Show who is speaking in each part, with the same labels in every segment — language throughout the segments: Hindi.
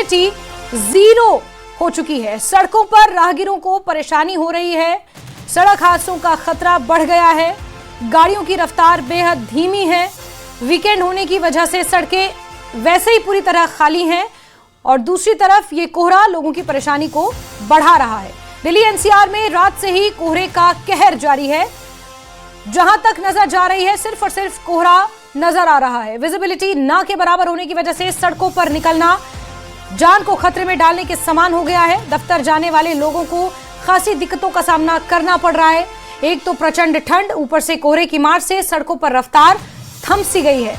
Speaker 1: विजिबिलिटी जीरो हो चुकी है। सड़कों पर राहगीरों को परेशानी हो रही है। सड़क हादसों का खतरा बढ़ गया है। गाड़ियों की रफ्तार बेहद धीमी है। वीकेंड होने की वजह से सड़कें वैसे ही पूरी तरह खाली हैं और दूसरी तरफ ये कोहरा लोगों की परेशानी को बढ़ा रहा है। दिल्ली एनसीआर में रात से ही कोहरे का कहर जारी है। जहां तक नजर जा रही है सिर्फ और सिर्फ कोहरा नजर आ रहा है। विजिबिलिटी ना के बराबर होने की वजह से सड़कों पर निकलना जान को खतरे में डालने के समान हो गया है। दफ्तर जाने वाले लोगों को खासी दिक्कतों का सामना करना पड़ रहा है। एक तो प्रचंड ठंड, ऊपर से कोहरे की मार से सड़कों पर रफ्तार थम सी गई है।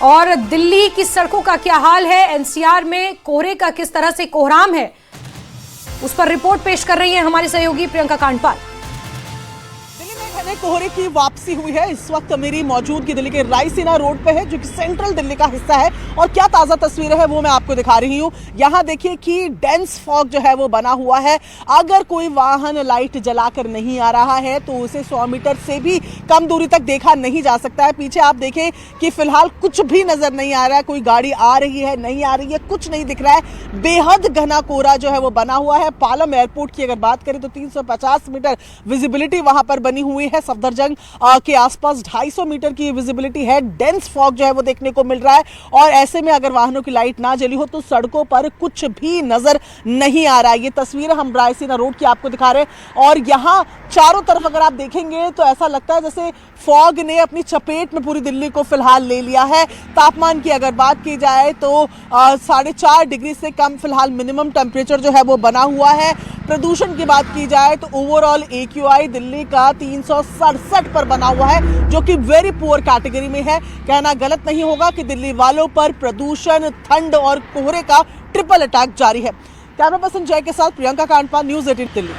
Speaker 1: और दिल्ली की सड़कों का क्या हाल है, एनसीआर में कोहरे का किस तरह से कोहराम है, उस पर रिपोर्ट पेश कर रही है हमारी सहयोगी प्रियंका कांडपाल।
Speaker 2: घने कोहरे की वापसी हुई है। इस वक्त मेरी मौजूदगी दिल्ली के रायसीना रोड पे है, जो कि सेंट्रल दिल्ली का हिस्सा है। और क्या ताजा तस्वीरें हैं वो मैं आपको दिखा रही हूँ। यहाँ देखिए कि डेंस फॉग जो है वो बना हुआ है। अगर कोई वाहन लाइट जलाकर नहीं आ रहा है तो उसे 100 मीटर से भी कम दूरी तक देखा नहीं जा सकता है। पीछे आप देखें कि फिलहाल कुछ भी नजर नहीं आ रहा है। कोई गाड़ी आ रही है, नहीं आ रही है, कुछ नहीं दिख रहा है। बेहद घना कोहरा जो है वो बना हुआ है। पालम एयरपोर्ट की अगर बात करें तो 350 मीटर विजिबिलिटी वहां पर बनी हुई है। सफदरजंग के आसपास 250 मीटर की विजिबिलिटी है। डेंस फॉग जो है वो देखने को मिल रहा है और ऐसे में अगर वाहनों की लाइट ना जली हो तो सड़कों पर कुछ भी नजर नहीं आ रहा है। ये तस्वीर हम रायसीना रोड की आपको दिखा रहे हैं और यहाँ चारों तरफ अगर आप देखेंगे तो ऐसा लगता है जैसे फॉग ने अपनी चपेट में पूरी दिल्ली को फिलहाल ले लिया है। तापमान की अगर बात की जाए तो 4.5 डिग्री से कम फिलहाल मिनिमम टेम्परेचर जो है वो बना हुआ है। प्रदूषण की बात की जाए तो ओवरऑल AQI दिल्ली का 367 पर बना हुआ है, जो कि वेरी पुअर कैटेगरी में है। कहना गलत नहीं होगा कि दिल्ली वालों पर प्रदूषण, ठंड और कोहरे का ट्रिपल अटैक जारी है। कैमरा पर्सन जय के साथ प्रियंका कांडपाल, न्यूज़ 18 दिल्ली।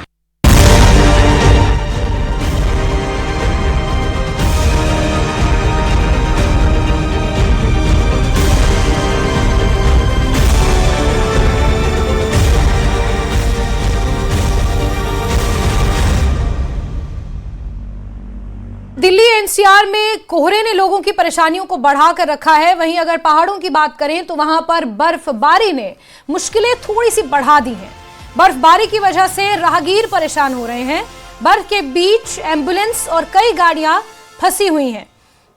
Speaker 1: दिल्ली एनसीआर में कोहरे ने लोगों की परेशानियों को बढ़ा कर रखा है। वहीं अगर पहाड़ों की बात करें तो वहां पर बर्फबारी ने मुश्किलें थोड़ी सी बढ़ा दी हैं। बर्फबारी की वजह से राहगीर परेशान हो रहे हैं। बर्फ के बीच एम्बुलेंस और कई गाड़ियां फंसी हुई हैं।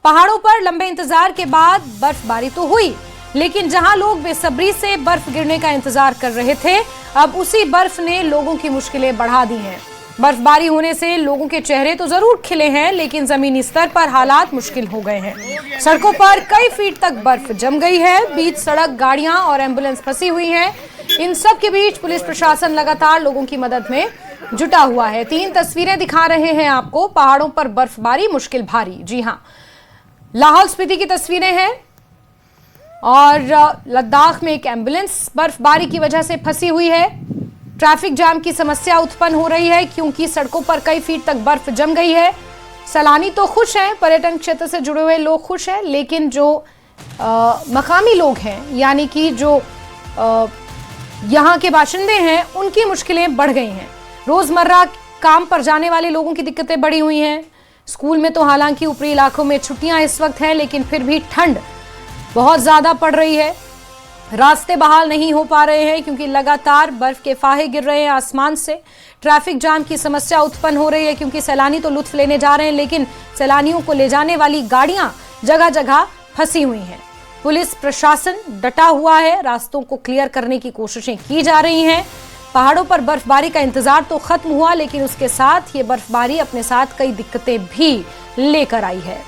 Speaker 1: पहाड़ों पर लंबे इंतजार के बाद बर्फबारी तो हुई, लेकिन जहां लोग बेसब्री से बर्फ गिरने का इंतजार कर रहे थे, अब उसी बर्फ ने लोगों की मुश्किलें बढ़ा दी हैं। बर्फबारी होने से लोगों के चेहरे तो जरूर खिले हैं, लेकिन जमीनी स्तर पर हालात मुश्किल हो गए हैं। सड़कों पर कई फीट तक बर्फ जम गई है। बीच सड़क गाड़ियां और एम्बुलेंस फंसी हुई हैं। इन सब के बीच पुलिस प्रशासन लगातार लोगों की मदद में जुटा हुआ है। 3 तस्वीरें दिखा रहे हैं आपको। पहाड़ों पर बर्फबारी, मुश्किल भारी। जी हाँ, लाहौल स्पीति की तस्वीरें हैं और लद्दाख में एक एम्बुलेंस बर्फबारी की वजह से फंसी हुई है। ट्रैफिक जाम की समस्या उत्पन्न हो रही है क्योंकि सड़कों पर कई फीट तक बर्फ जम गई है। सैलानी तो खुश हैं, पर्यटन क्षेत्र से जुड़े हुए लोग खुश हैं, लेकिन जो मकामी लोग हैं, यानी कि जो यहाँ के बाशिंदे हैं, उनकी मुश्किलें बढ़ गई हैं। रोजमर्रा काम पर जाने वाले लोगों की दिक्कतें बढ़ी हुई हैं। स्कूल में तो हालांकि ऊपरी इलाकों में छुट्टियां इस वक्त हैं, लेकिन फिर भी ठंड बहुत ज्यादा पड़ रही है। रास्ते बहाल नहीं हो पा रहे हैं क्योंकि लगातार बर्फ के फाहे गिर रहे हैं आसमान से। ट्रैफिक जाम की समस्या उत्पन्न हो रही है क्योंकि सैलानी तो लुत्फ लेने जा रहे हैं, लेकिन सैलानियों को ले जाने वाली गाड़ियां जगह जगह फंसी हुई हैं। पुलिस प्रशासन डटा हुआ है, रास्तों को क्लियर करने की कोशिशें की जा रही हैं। पहाड़ों पर बर्फबारी का इंतजार तो खत्म हुआ, लेकिन उसके साथ ये बर्फबारी अपने साथ कई दिक्कतें भी लेकर आई है।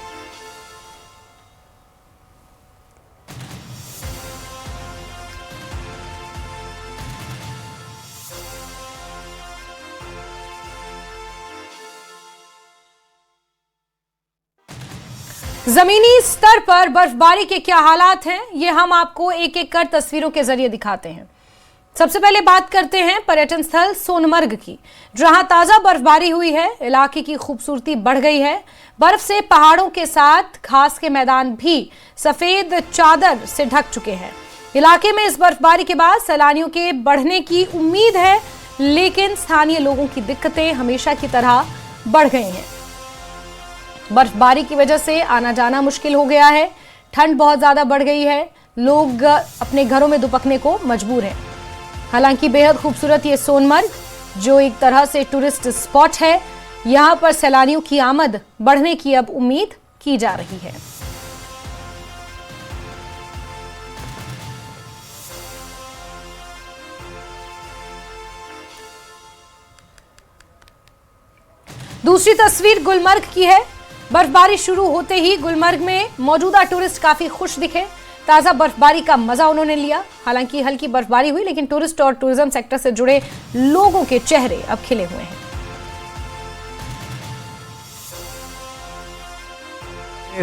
Speaker 1: जमीनी स्तर पर बर्फबारी के क्या हालात हैं, ये हम आपको एक एक कर तस्वीरों के जरिए दिखाते हैं। सबसे पहले बात करते हैं पर्यटन स्थल सोनमर्ग की, जहां ताजा बर्फबारी हुई है। इलाके की खूबसूरती बढ़ गई है। बर्फ से पहाड़ों के साथ घास के मैदान भी सफेद चादर से ढक चुके हैं। इलाके में इस बर्फबारी के बाद सैलानियों के बढ़ने की उम्मीद है, लेकिन स्थानीय लोगों की दिक्कतें हमेशा की तरह बढ़ गई हैं। बर्फबारी की वजह से आना जाना मुश्किल हो गया है। ठंड बहुत ज्यादा बढ़ गई है, लोग अपने घरों में दुबकने को मजबूर हैं। हालांकि बेहद खूबसूरत ये सोनमर्ग जो एक तरह से टूरिस्ट स्पॉट है, यहां पर सैलानियों की आमद बढ़ने की अब उम्मीद की जा रही है। दूसरी तस्वीर गुलमर्ग की है। बर्फबारी शुरू होते ही गुलमर्ग में मौजूदा टूरिस्ट काफी खुश दिखे। ताजा बर्फबारी का मजा उन्होंने लिया। हालांकि हल्की बर्फबारी हुई, लेकिन टूरिस्ट और टूरिज्म सेक्टर से जुड़े लोगों के चेहरे अब खिले हुए हैं।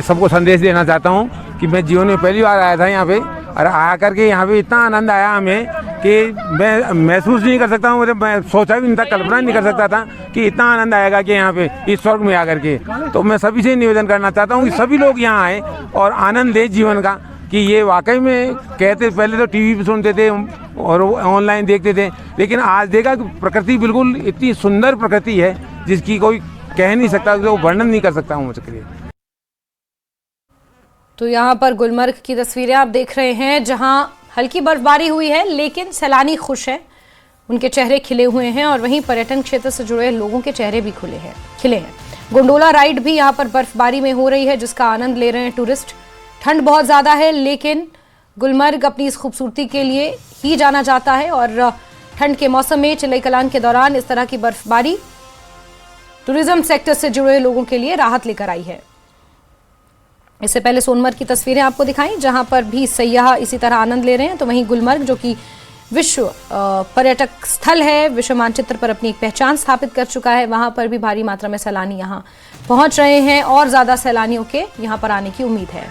Speaker 3: सबको संदेश देना चाहता हूं कि मैं जीवन में पहली बार आया था यहाँ पे, और आकर के यहाँ पे इतना आनंद आया हमें कि मैं महसूस नहीं कर सकता हूँ। मैं सोचा भी नहीं था, कल्पना नहीं कर सकता था कि इतना आनंद आएगा कि यहाँ पे इस स्वर्ग में आकर के। तो मैं सभी से निवेदन करना चाहता हूँ कि सभी लोग यहाँ आए और आनंद लें जीवन का, कि ये वाकई में कहते पहले तो टीवी पे सुनते थे और ऑनलाइन देखते थे, लेकिन आज देखा कि प्रकृति बिल्कुल इतनी सुंदर प्रकृति है जिसकी कोई कह नहीं सकता, वो वर्णन नहीं कर सकता हूँ मुझके लिए।
Speaker 1: तो यहाँ पर गुलमर्ग की तस्वीरें आप देख रहे हैं, जहां हल्की बर्फबारी हुई है लेकिन सैलानी खुश हैं, उनके चेहरे खिले हुए हैं। और वहीं पर्यटन क्षेत्र से जुड़े लोगों के चेहरे भी खिले हैं। गोंडोला राइड भी यहाँ पर बर्फबारी में हो रही है, जिसका आनंद ले रहे हैं टूरिस्ट। ठंड बहुत ज्यादा है, लेकिन गुलमर्ग अपनी इस खूबसूरती के लिए ही जाना जाता है। और ठंड के मौसम में चिलई कलान के दौरान इस तरह की बर्फबारी टूरिज्म सेक्टर से जुड़े लोगों के लिए राहत लेकर आई है। इससे पहले सोनमर्ग की तस्वीरें आपको दिखाई, जहां पर भी सैयाह इसी तरह आनंद ले रहे हैं। तो वहीं गुलमर्ग जो कि विश्व पर्यटक स्थल है, विश्व मानचित्र पर अपनी एक पहचान स्थापित कर चुका है, वहां पर भी भारी मात्रा में सैलानी यहां पहुंच रहे हैं और ज्यादा सैलानियों के यहां पर आने की उम्मीद है।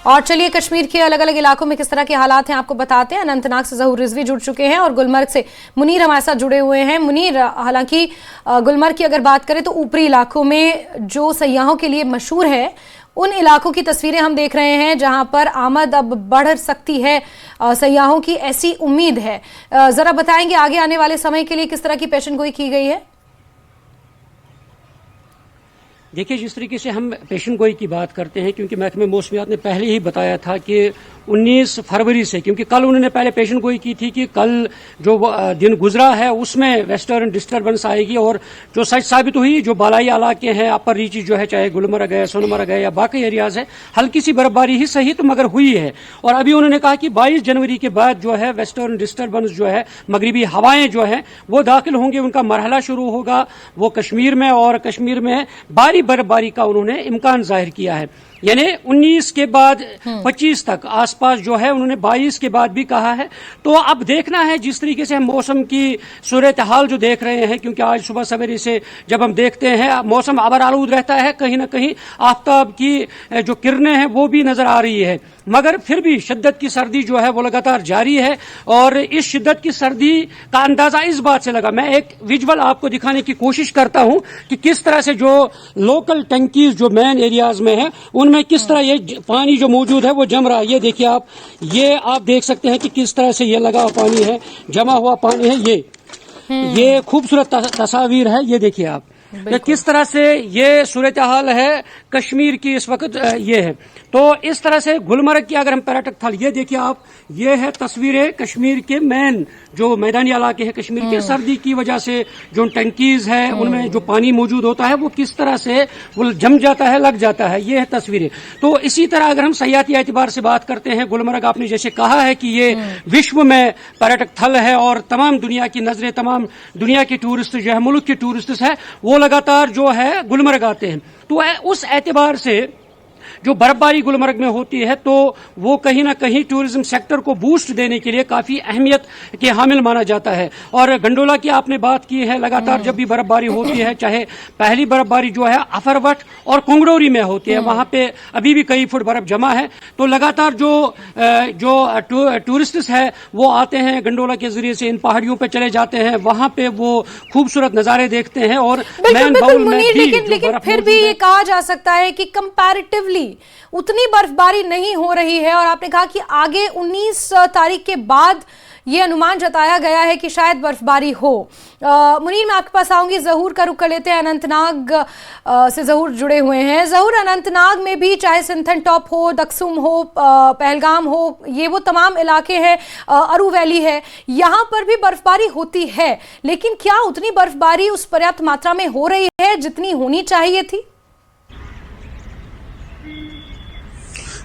Speaker 1: और चलिए कश्मीर के अलग अलग इलाकों में किस तरह के हालात हैं आपको बताते हैं। अनंतनाग से जहूर रिजवी जुड़ चुके हैं और गुलमर्ग से मुनीर हमारे साथ जुड़े हुए हैं। मुनीर, हालांकि गुलमर्ग की अगर बात करें तो ऊपरी इलाकों में जो सयाहों के लिए मशहूर है, उन इलाकों की तस्वीरें हम देख रहे हैं जहां पर आमद अब बढ़ सकती है, सयाहों की ऐसी उम्मीद है। जरा बताएंगे आगे आने वाले समय के लिए किस तरह की पेशन गोई की गई है।
Speaker 4: देखिए, जिस तरीके से हम पेशन गोई की बात करते हैं, क्योंकि महकमे मौसमियात ने पहले ही बताया था कि 19 फरवरी से, क्योंकि कल उन्होंने पहले पेशन गोई की थी कि कल जो दिन गुजरा है उसमें वेस्टर्न डिस्टर्बेंस आएगी, और जो सच साबित हुई, जो बालाई इलाके हैं, अपर रीच जो है, चाहे गुलमर्ग है, सोनमर्ग है या बाकी एरियाज है, हल्की सी बर्फबारी ही सही तो मगर हुई है। और अभी उन्होंने कहा कि 22 जनवरी के बाद जो है वेस्टर्न डिस्टर्बेंस जो है, मगरिबी हवाएं जो है वो दाखिल होंगे, उनका मरहला शुरू होगा वो कश्मीर में, और कश्मीर में भारी बर्फबारी का उन्होंने इम्कान जाहिर किया है। यानी 19 के बाद 25 तक आसपास जो है, उन्होंने 22 के बाद भी कहा है। तो अब देखना है जिस तरीके से हम मौसम की सूरत हाल जो देख रहे हैं, क्योंकि आज सुबह सवेरे से जब हम देखते हैं मौसम आबर आलूद रहता है, कहीं ना कहीं आफ्ताब की जो किरणें हैं वो भी नजर आ रही है, मगर फिर भी शिद्दत की सर्दी जो है वो लगातार जारी है। और इस शिद्दत की सर्दी का अंदाजा इस बात से लगा, मैं एक विजुअल आपको दिखाने की कोशिश करता हूं कि किस तरह से जो लोकल टंकीज जो मेन एरियाज में है उनमें किस तरह ये पानी जो मौजूद है वो जम रहा है। ये देखिए आप, ये आप देख सकते हैं कि किस तरह से ये लगा हुआ पानी है, जमा हुआ पानी है। ये खूबसूरत तस्वीर है, ये देखिए आप कि किस तरह से ये सूरत हाल है कश्मीर की इस वक्त ये है। तो इस तरह से गुलमर्ग की अगर हम पर्यटक स्थल, ये देखिए आप, ये है तस्वीरें कश्मीर के मेन जो मैदानी इलाके हैं कश्मीर के, सर्दी की वजह से जो टंकीज है उनमें जो पानी मौजूद होता है वो किस तरह से वो जम जाता है, लग जाता है, ये है तस्वीरें। तो इसी तरह अगर हम सयाहती एतबार से बात करते हैं, गुलमर्ग आपने जैसे कहा है कि ये विश्व में पर्यटक स्थल है और तमाम दुनिया की नजरें, तमाम दुनिया के टूरिस्ट जो है, मुल्क के टूरिस्ट है, वो लगातार जो है गुलमर्ग आते हैं। तो उस एतबार से जो बर्फबारी गुलमर्ग में होती है तो वो कहीं ना कहीं टूरिज्म सेक्टर को बूस्ट देने के लिए काफी अहमियत के हामिल माना जाता है। और गंडोला की आपने बात की है, लगातार जब भी बर्फबारी होती है, चाहे पहली बर्फबारी जो है अफरवट और कुंगड़ोरी में होती है, वहां पे अभी भी कई फुट बर्फ जमा है। तो लगातार जो टूरिस्ट है वो आते हैं गंडोला के जरिए से, इन पहाड़ियों पे चले जाते हैं, वहां पे वो खूबसूरत नजारे देखते हैं। और
Speaker 1: लेकिन फिर भी ये कहा जा सकता है कि कंपैरेटिवली उतनी बर्फबारी नहीं हो रही है और आपने कहा कि आगे 19 तारीख के बाद ये अनुमान जताया गया है कि शायद बर्फबारी हो। मुनीर, मैं आपके पास आऊंगी। जहूर का रुख कर लेते हैं। अनंतनाग से जहूर जुड़े हुए हैं। जहूर, अनंतनाग में भी चाहे सिंथन टॉप हो, दक्सुम हो, पहलगाम हो, ये वो तमाम इलाके हैं, अरू वैली है, यहाँ पर भी बर्फबारी होती है, लेकिन क्या उतनी बर्फबारी उस पर्याप्त मात्रा में हो रही है जितनी होनी चाहिए थी?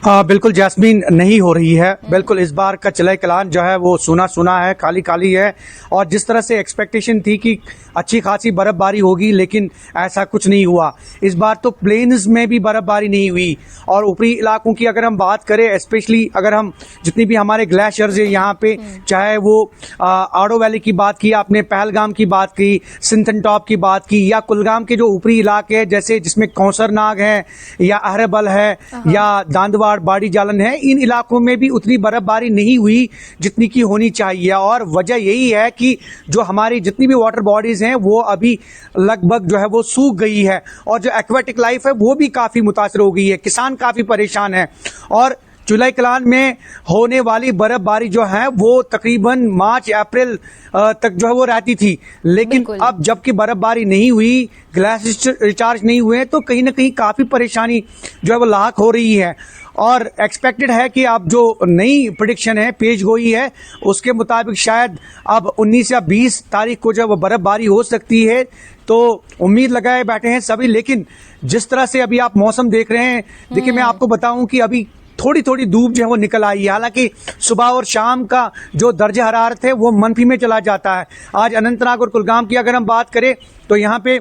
Speaker 5: बिल्कुल जैस्मीन, नहीं हो रही है। बिल्कुल इस बार का चिलई कलान जो है वो सुना सुना है, खाली खाली है। और जिस तरह से एक्सपेक्टेशन थी कि अच्छी खासी बर्फबारी होगी, लेकिन ऐसा कुछ नहीं हुआ। इस बार तो प्लेन्स में भी बर्फबारी नहीं हुई। और ऊपरी इलाकों की अगर हम बात करें, स्पेशली अगर हम जितनी भी हमारे ग्लेशियर्स है यहाँ पे, चाहे वो आड़ो वैली की बात की आपने, पहलगाम की बात की, सिंथन टॉप की बात की, या कुलगाम के जो ऊपरी इलाके हैं जैसे जिसमें कौसरनाग है या अहरबल है या दांदवाड़ बाड़ी जालन है, इन इलाकों में भी उतनी बर्फबारी नहीं हुई जितनी की होनी चाहिए। और वजह यही है कि जो हमारी जितनी भी वाटर बॉडीज हैं वो अभी लगभग जो है वो सूख गई है, और जो एक्वेटिक लाइफ है वो भी काफी मुतासर हो गई है। किसान काफी परेशान है। और चिलई कलान में होने वाली बर्फबारी जो है वो तकरीबन मार्च अप्रैल तक जो है वो रहती थी, लेकिन अब जबकि बर्फबारी नहीं हुई, ग्लेशियर रिचार्ज नहीं हुए, तो कहीं ना कहीं काफी परेशानी जो है वो लाक हो रही है। और एक्सपेक्टेड है कि अब जो नई प्रेडिक्शन है पेश गोई है उसके मुताबिक शायद अब 19 या 20 तारीख को जो वो बर्फबारी हो सकती है। तो उम्मीद लगाए बैठे हैं सभी। लेकिन जिस तरह से अभी आप मौसम देख रहे हैं, देखिए मैं आपको बताऊं कि अभी थोड़ी थोड़ी धूप जो है वो निकल आई है। हालांकि सुबह और शाम का जो दर्जा हरारत है वो मनफी में चला जाता है। आज अनंतनाग और कुलगाम की अगर हम बात करें तो यहाँ पे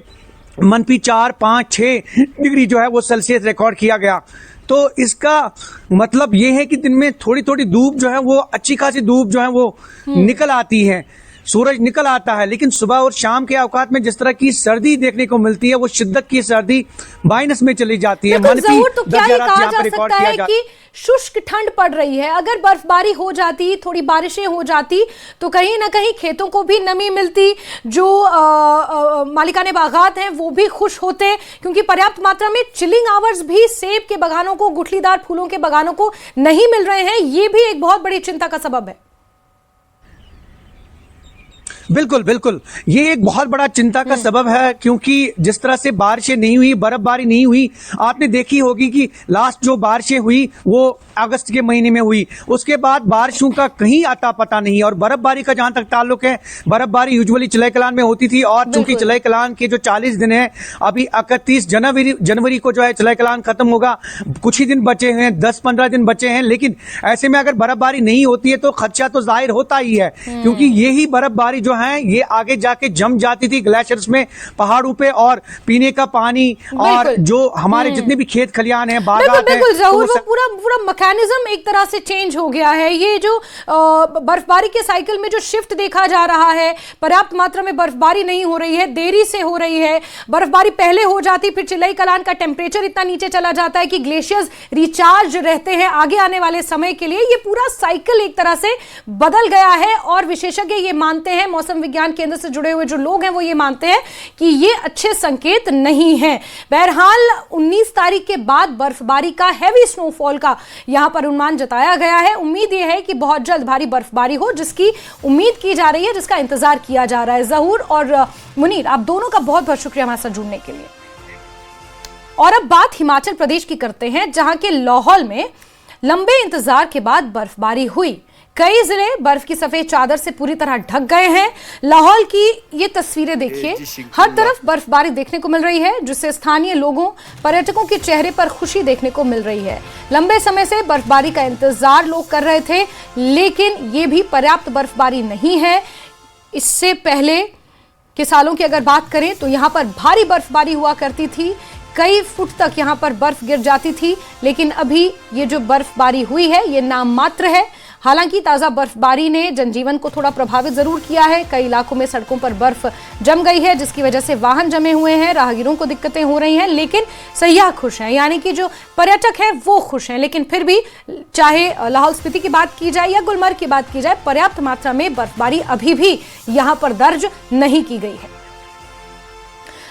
Speaker 5: मनफी 4, 5, 6 डिग्री जो है वो सेल्सियस रिकॉर्ड किया गया। तो इसका मतलब ये है कि दिन में थोड़ी थोड़ी धूप जो है वो अच्छी खासी धूप जो है वो निकल आती है, सूरज निकल आता है। लेकिन सुबह और शाम के औकात में जिस तरह की सर्दी देखने को मिलती है वो शिद्दत की सर्दी माइनस में चली जाती है।
Speaker 1: जरूर, तो क्या ये कहा जा सकता है कि शुष्क ठंड पड़ रही है? अगर बर्फबारी हो जाती, थोड़ी बारिशें हो जाती, तो कहीं ना कहीं खेतों को भी नमी मिलती, जो मालिकाने बागात हैं वो भी खुश होते, क्योंकि पर्याप्त मात्रा में चिलिंग आवर्स भी सेब के बागानों को, गुठलीदार फूलों के बागानों को नहीं मिल रहे हैं। ये भी एक बहुत बड़ी चिंता का सबब है।
Speaker 5: बिल्कुल बिल्कुल, ये एक बहुत बड़ा चिंता का सबब है, क्योंकि जिस तरह से बारिशें नहीं हुई, बर्फबारी नहीं हुई। आपने देखी होगी कि लास्ट जो बारिशें हुई वो अगस्त के महीने में हुई, उसके बाद बारिशों का कहीं आता पता नहीं। और बर्फबारी का जहां तक ताल्लुक है, बर्फबारी यूजुअली चिलई कलान में होती थी, और चूंकि चिलई कलान के जो 40 दिन है, अभी 31 जनवरी को जो है चिलई कलान खत्म होगा, कुछ ही दिन बचे हैं, 10-15 दिन बचे हैं। लेकिन ऐसे में अगर बर्फबारी नहीं होती है तो खदशा तो जाहिर होता ही है, क्योंकि यही बर्फबारी जो है ये आगे जाके जम जाती थी ग्लेशियर्स में, पहाड़ों पे, और पीने का पानी और जो हमारे जितने भी खेत खलियान हैं, बागात हैं,
Speaker 1: जरूर वो पूरा मैकेनिज्म एक तरह से चेंज हो गया है। ये जो बर्फबारी के साइकिल में जो शिफ्ट देखा जा रहा है, पर्याप्त मात्रा में बर्फबारी नहीं हो रही है, देरी से हो रही है। बर्फबारी पहले हो जाती, फिर चिलई कलान का टेम्परेचर इतना नीचे चला जाता है कि ग्लेशियर्स रिचार्ज रहते हैं आगे आने वाले समय के लिए। ये पूरा साइकिल एक तरह से बदल गया है, और विशेषज्ञ ये मानते हैं, मौसम विज्ञान केंद्र से जुड़े हुए जो लोग हैं वो ये मानते हैं कि ये अच्छे संकेत नहीं है। बहरहाल 19 तारीख के बाद बर्फबारी का, हैवी स्नोफॉल का यहां पर अनुमान जताया गया है। उम्मीद ये है कि बहुत जल्द भारी बर्फबारी हो, जिसकी उम्मीद की जा रही है, जिसका इंतजार किया जा रहा है। जहूर और मुनीर, आप दोनों का बहुत बहुत शुक्रिया हमारे साथ जुड़ने के लिए। और अब बात हिमाचल प्रदेश की करते हैं, जहां के लाहौल में लंबे इंतजार के बाद बर्फबारी हुई। कई जिले बर्फ की सफेद चादर से पूरी तरह ढक गए हैं। लाहौल की ये तस्वीरें देखिए, हर तरफ बर्फबारी देखने को मिल रही है, जिससे स्थानीय लोगों, पर्यटकों के चेहरे पर खुशी देखने को मिल रही है। लंबे समय से बर्फबारी का इंतजार लोग कर रहे थे, लेकिन ये भी पर्याप्त बर्फबारी नहीं है। इससे पहले के सालों की अगर बात करें तो यहाँ पर भारी बर्फबारी हुआ करती थी, कई फुट तक यहाँ पर बर्फ गिर जाती थी, लेकिन अभी ये जो बर्फबारी हुई है ये नाम मात्र है। हालांकि ताजा बर्फबारी ने जनजीवन को थोड़ा प्रभावित जरूर किया है। कई इलाकों में सड़कों पर बर्फ जम गई है, जिसकी वजह से वाहन जमे हुए हैं, राहगीरों को दिक्कतें हो रही हैं, लेकिन सयाह खुश हैं, यानी कि जो पर्यटक हैं वो खुश हैं। लेकिन फिर भी चाहे लाहौल स्पीति की बात की जाए या गुलमर्ग की बात की जाए, पर्याप्त मात्रा में बर्फबारी अभी भी यहां पर दर्ज नहीं की गई है।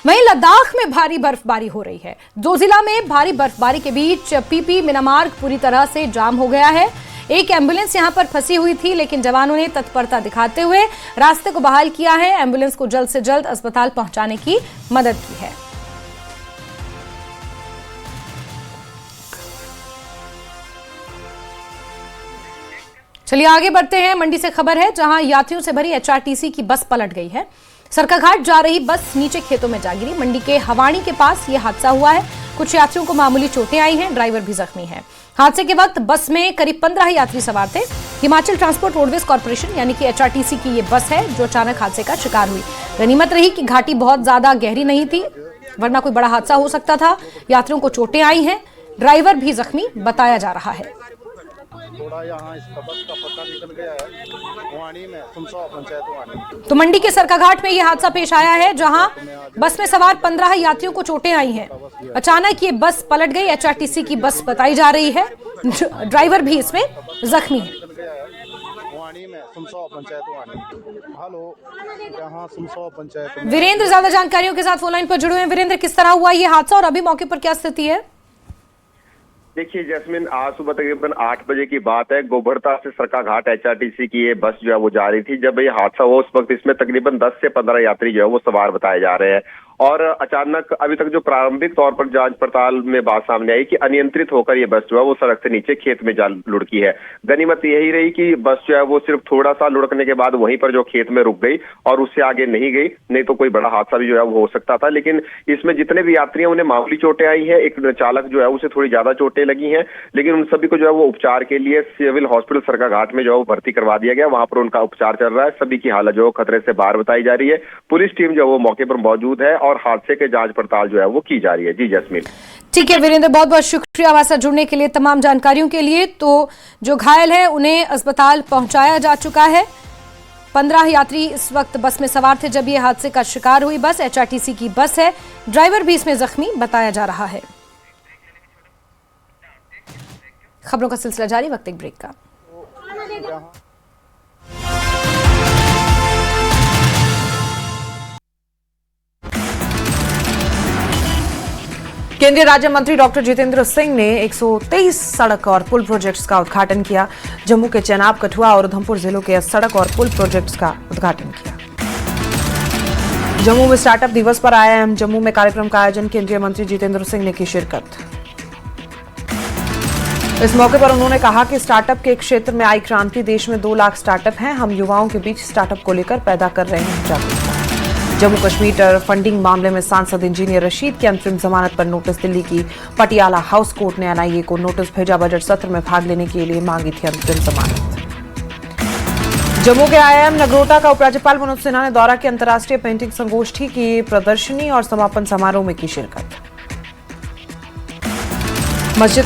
Speaker 1: वहीं लद्दाख में भारी बर्फबारी हो रही है। जोजिला में भारी बर्फबारी के बीच पीपी मीनामार्ग पूरी तरह से जाम हो गया है। एक एम्बुलेंस यहां पर फंसी हुई थी, लेकिन जवानों ने तत्परता दिखाते हुए रास्ते को बहाल किया है। एम्बुलेंस को जल्द से जल्द अस्पताल पहुंचाने की मदद की है। चलिए आगे बढ़ते हैं। मंडी से खबर है, जहां यात्रियों से भरी एचआरटीसी की बस पलट गई है। सरकाघाट जा रही बस नीचे खेतों में जा गिरी। मंडी के हवाणी के पास यह हादसा हुआ है। कुछ यात्रियों को मामूली चोटें आई हैं, ड्राइवर भी जख्मी है। हादसे के वक्त बस में करीब 15 यात्री सवार थे। हिमाचल ट्रांसपोर्ट रोडवेज कॉर्पोरेशन यानी कि एचआरटीसी की ये बस है जो अचानक हादसे का शिकार हुई। गनीमत रही कि घाटी बहुत ज्यादा गहरी नहीं थी, वरना कोई बड़ा हादसा हो सकता था। यात्रियों को चोटें आई हैं, ड्राइवर भी जख्मी बताया जा रहा है।
Speaker 6: थोड़ा यहाँ इसका बस का पता निकल गया है वाणी में सुमसौर पंचायत वाणी।
Speaker 1: तो मंडी के सरकाघाट में यह हादसा पेश आया है, जहां बस में सवार 15 यात्रियों को चोटें आई हैं। अचानक ये बस पलट गई। एचआरटीसी की बस बताई जा रही है, ड्राइवर भी इसमें जख्मी है।
Speaker 6: वाणी में सुमसौर पंचायत वाणी। हेलो, यहाँ सुमसौर पंचायत।
Speaker 1: वीरेंद्र ज्यादा जानकारियों के साथ फोन लाइन पर जुड़े हुए हैं। वीरेंद्र, किस तरह हुआ ये हादसा और अभी मौके पर क्या स्थिति है?
Speaker 7: देखिए जैस्मिन, आज सुबह तकरीबन 8 बजे की बात है। गोबरता से सरकाघाट एचआरटीसी की ये बस जो है वो जा रही थी। जब ये हादसा हुआ उस वक्त इसमें तकरीबन 10 से 15 यात्री जो है वो सवार बताए जा रहे हैं। और अचानक अभी तक जो प्रारंभिक तौर पर जांच पड़ताल में बात सामने आई कि अनियंत्रित होकर ये बस जो है वो सड़क से नीचे खेत में जा लुढ़की है। गनीमत यही रही कि बस जो है वो सिर्फ थोड़ा सा लुढ़कने के बाद वहीं पर जो खेत में रुक गई और उससे आगे नहीं गई, नहीं तो कोई बड़ा हादसा भी जो है वो हो सकता था। लेकिन इसमें जितने भी यात्री हैं उन्हें मामूली चोटें आई है। एक चालक जो है उसे थोड़ी ज्यादा चोटें लगी हैं, लेकिन उन सभी को जो है वो उपचार के लिए सिविल हॉस्पिटल सरकाघाट में जो है वो भर्ती करवा दिया गया। वहां पर उनका उपचार चल रहा है। सभी की हालत जो है खतरे से बाहर बताई जा रही है। पुलिस टीम जो है वो मौके पर मौजूद है और हादसे के जांच पड़ताल जो है वो की जा रही है। जी जैस्मिन।
Speaker 1: ठीक है वीरेंद्र, बहुत बहुत शुक्रिया हमारे साथ जुड़ने के लिए, तमाम जानकारियों के लिए। तो जो घायल है उन्हें अस्पताल पहुंचाया जा चुका है। 15 यात्री इस वक्त बस में सवार थे जब ये हादसे का शिकार हुई बस। एचआरटीसी की बस है, ड्राइवर भी इसमें जख्मी बताया जा रहा है। खबरों का सिलसिला जारी, वक्त एक ब्रेक का।
Speaker 8: केंद्रीय राज्य मंत्री डॉक्टर जितेंद्र सिंह ने 123 सड़क और पुल प्रोजेक्ट्स का उद्घाटन किया। जम्मू के चेनाब, कठुआ और उधमपुर जिलों के सड़क और पुल प्रोजेक्ट्स का उद्घाटन किया। जम्मू में स्टार्टअप दिवस पर IIM जम्मू में कार्यक्रम का आयोजन केंद्रीय मंत्री जितेंद्र सिंह ने की शिरकत। इस मौके पर उन्होंने कहा कि स्टार्टअप के क्षेत्र में आई क्रांति। देश में 2 लाख स्टार्टअप हैं। हम युवाओं के बीच स्टार्टअप को लेकर पैदा कर रहे हैं जागरूकता। जम्मू कश्मीर फंडिंग मामले में सांसद इंजीनियर रशीद की अंतरिम जमानत पर नोटिस। दिल्ली की पटियाला हाउस कोर्ट ने NIA को नोटिस भेजा। बजट सत्र में भाग लेने के लिए मांगी थी अंतरिम जमानत। जम्मू के IIM नगरोटा का उपराज्यपाल मनोज सिन्हा ने दौरा की। अंतर्राष्ट्रीय पेंटिंग संगोष्ठी की प्रदर्शनी और समापन समारोह में की शिरकत। मस्जिद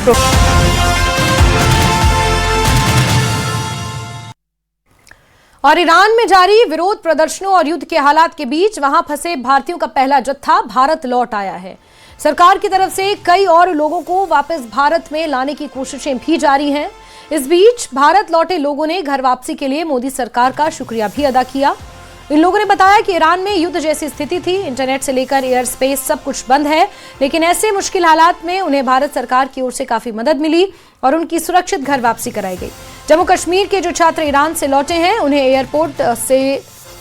Speaker 1: और ईरान में जारी विरोध प्रदर्शनों और युद्ध के हालात के बीच वहां फंसे भारतीयों का पहला जत्था भारत लौट आया है। सरकार की तरफ से कई और लोगों को वापस भारत में लाने की कोशिशें भी जारी हैं। इस बीच भारत लौटे लोगों ने घर वापसी के लिए मोदी सरकार का शुक्रिया भी अदा किया। इन लोगों ने बताया कि ईरान में युद्ध जैसी स्थिति थी, इंटरनेट से लेकर एयर स्पेस सब कुछ बंद है, लेकिन ऐसे मुश्किल हालात में उन्हें भारत सरकार की ओर से काफी मदद मिली और उनकी सुरक्षित घर वापसी कराई गई। जम्मू कश्मीर के जो छात्र ईरान से लौटे हैं उन्हें एयरपोर्ट से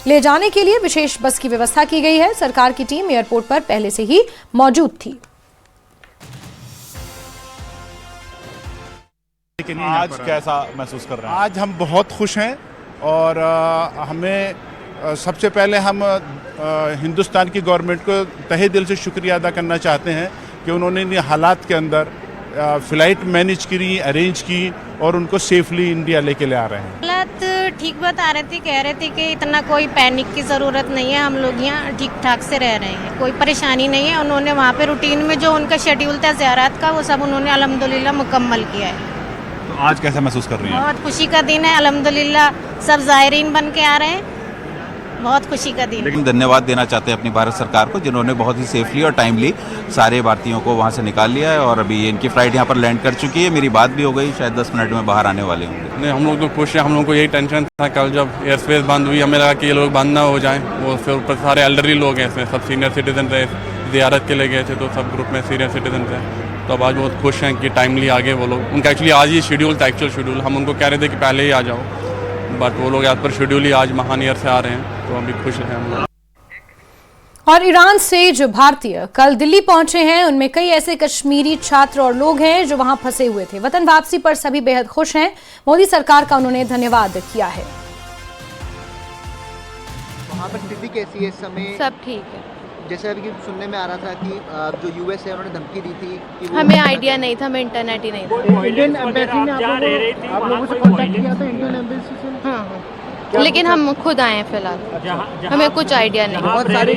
Speaker 1: ले जाने के लिए विशेष बस की व्यवस्था की गई है। सरकार की टीम एयरपोर्ट पर पहले से ही मौजूद थी।
Speaker 9: आज कैसा महसूस कर रहे हैं? आज हम बहुत खुश हैं और हमें सबसे पहले हम हिंदुस्तान की गवर्नमेंट को तहे दिल से शुक्रिया अदा करना चाहते हैं कि उन्होंने इन हालात के अंदर फ़्लाइट मैनेज करी, अरेंज की और उनको सेफली इंडिया लेके ले आ रहे हैं।
Speaker 10: हालात ठीक बता रहे थे, कह रहे थे कि इतना कोई पैनिक की ज़रूरत नहीं है, हम लोग यहाँ ठीक ठाक से रह रहे हैं, कोई परेशानी नहीं है। उन्होंने वहाँ पे रूटीन में जो उनका शेड्यूल था ज़ियारत का वो सब उन्होंने अल्हम्दुलिल्लाह मुकम्मल किया है।
Speaker 9: तो आज कैसा महसूस कर रही हैं?
Speaker 10: बहुत खुशी का दिन है, अल्हम्दुलिल्लाह सब ज़ायरीन बन के आ रहे हैं, बहुत खुशी का दिन।
Speaker 11: लेकिन धन्यवाद देना चाहते हैं अपनी भारत सरकार को जिन्होंने बहुत ही सेफली और टाइमली सारे भारतीयों को वहाँ से निकाल लिया है और अभी इनकी फ्लाइट यहाँ पर लैंड कर चुकी है। मेरी बात भी हो गई, शायद 10 मिनट में बाहर आने वाले होंगे।
Speaker 12: नहीं, हम लोग तो खुश हैं। हम लोग को यही टेंशन था कल जब एयर स्पेस बंद हुई, हमें लगा कि ये लोग बंद ना हो जाएं। वो फिर ऊपर सारे एल्डरली लोग हैं इसमें, सब सीनियर सिटीजन रहे, ज़ियारत के लिए गए थे, तो सब ग्रुप में सीनियर सिटीजन थे। तो अब आज बहुत खुश हैं कि टाइमली आ गए वो लोग। उनका एक्चुअली आज ही शेड्यूल था, एक्चुअल शेड्यूल। हम उनको कह रहे थे कि पहले ही आ जाओ, बट वो लोग आज पर शेड्यूल ही आज महानियर से आ रहे हैं, तो अभी खुश हैं हम लोग।
Speaker 1: और ईरान से जो भारतीय कल दिल्ली पहुंचे हैं, उनमें कई ऐसे कश्मीरी छात्र और लोग हैं जो वहां फंसे हुए थे। वतन वापसी पर सभी बेहद खुश हैं। मोदी सरकार का उन्होंने धन्यवाद किया है।
Speaker 13: वहाँ पर स्थिति कैसी है इस समय?
Speaker 14: सब ठीक है।
Speaker 13: जैसे अभी सुनने में आ रहा था कि जो यूएस है उन्होंने धमकी दी थी कि
Speaker 14: हमें आइडिया नहीं था, हमें इंटरनेट ही नहीं था।
Speaker 13: इंडियन एम्बेसी ने आप लोगों से कांटेक्ट किया था? इंडियन एम्बेसी से?
Speaker 14: हाँ, लेकिन हम खुद आए हैं फिलहाल, हमें कुछ आइडिया नहीं।
Speaker 13: बहुत सारे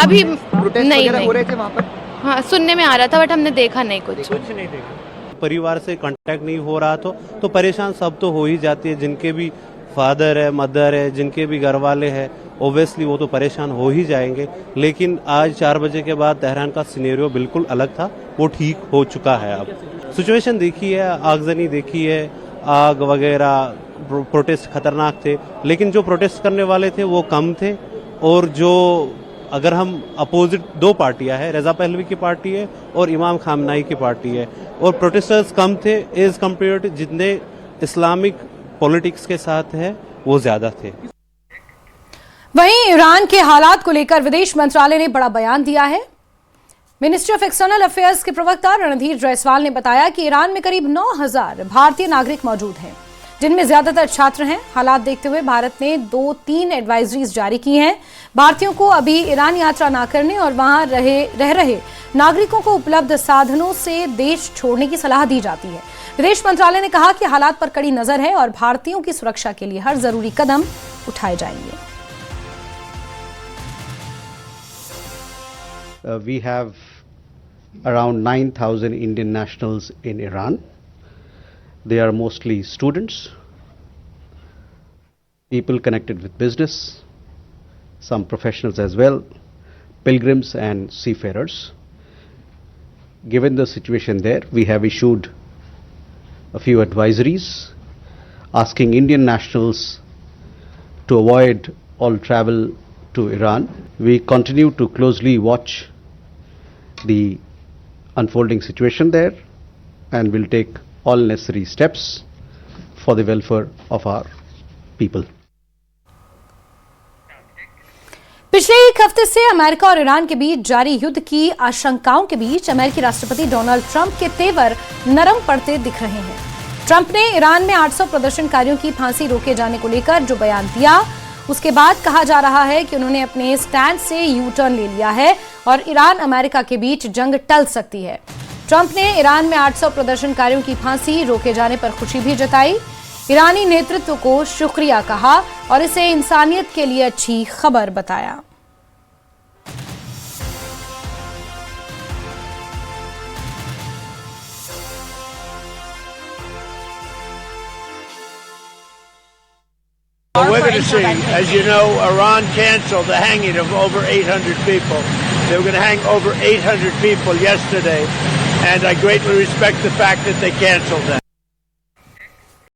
Speaker 14: अभी
Speaker 13: नहीं हो रहे थे वहाँ पर?
Speaker 14: हाँ, सुनने में आ रहा था, बट हमने देखा नहीं कुछ
Speaker 15: नहीं देखा। परिवार से कांटेक्ट नहीं हो रहा तो परेशान सब तो हो ही जाती है। जिनके भी फादर है, मदर है, जिनके भी घर वाले हैं, ओब्वियसली वो तो परेशान हो ही जाएंगे। लेकिन आज 4 बजे के बाद तेहरान का सिनेरियो बिल्कुल अलग था, वो ठीक हो चुका है। अब सिचुएशन देखी है, आगजनी देखी है, आग वगैरह, प्रोटेस्ट खतरनाक थे, लेकिन जो प्रोटेस्ट करने वाले थे वो कम थे। और जो अगर हम अपोजिट 2 पार्टियां हैं, रजा पहलवी की पार्टी है और इमाम खामनाई की पार्टी है, और प्रोटेस्टर्स कम थे एज कम्पेयर टू जितने इस्लामिक पॉलिटिक्स के साथ है वो ज्यादा थे।
Speaker 1: वहीं ईरान के हालात को लेकर विदेश मंत्रालय ने बड़ा बयान दिया है। मिनिस्ट्री ऑफ एक्सटर्नल अफेयर्स के प्रवक्ता रणधीर जायसवाल ने बताया कि ईरान में करीब 9,000 भारतीय नागरिक मौजूद हैं, जिनमें ज्यादातर छात्र हैं। हालात देखते हुए भारत ने 2-3 एडवाइजरीज जारी की हैं। भारतीयों को अभी ईरान यात्रा न करने और वहां रह रहे नागरिकों को उपलब्ध साधनों से देश छोड़ने की सलाह दी जाती है। विदेश मंत्रालय ने कहा कि हालात पर कड़ी नजर है और भारतीयों की सुरक्षा के लिए हर जरूरी कदम उठाए जाएंगे।
Speaker 16: We have around 9,000 Indian nationals in Iran. They are mostly students, people connected with business, some professionals as well, pilgrims and seafarers. Given the situation there, we have issued a few advisories asking Indian nationals to avoid all travel to Iran. We continue to closely watch the unfolding situation there and will take all necessary steps for the welfare of our people.
Speaker 1: पिछले एक हफ्ते से अमेरिका और ईरान के बीच जारी युद्ध की आशंकाओं के बीच अमेरिकी राष्ट्रपति डोनाल्ड ट्रंप के तेवर नरम पड़ते दिख रहे हैं। ट्रंप ने ईरान में 800 प्रदर्शनकारियों की फांसी रोके जाने को लेकर जो बयान दिया, उसके बाद कहा जा रहा है कि उन्होंने अपने स्टैंड से यू टर्न ले लिया है और ईरान अमेरिका के बीच जंग टल सकती है। ट्रंप ने ईरान में 800 प्रदर्शनकारियों की फांसी रोके जाने पर खुशी भी जताई, ईरानी नेतृत्व को शुक्रिया कहा और इसे इंसानियत के लिए अच्छी खबर बताया।
Speaker 17: We're going to see, as you know, Iran canceled the hanging of over 800 people. They were going to hang over 800 people yesterday, and I greatly respect the fact that they canceled that.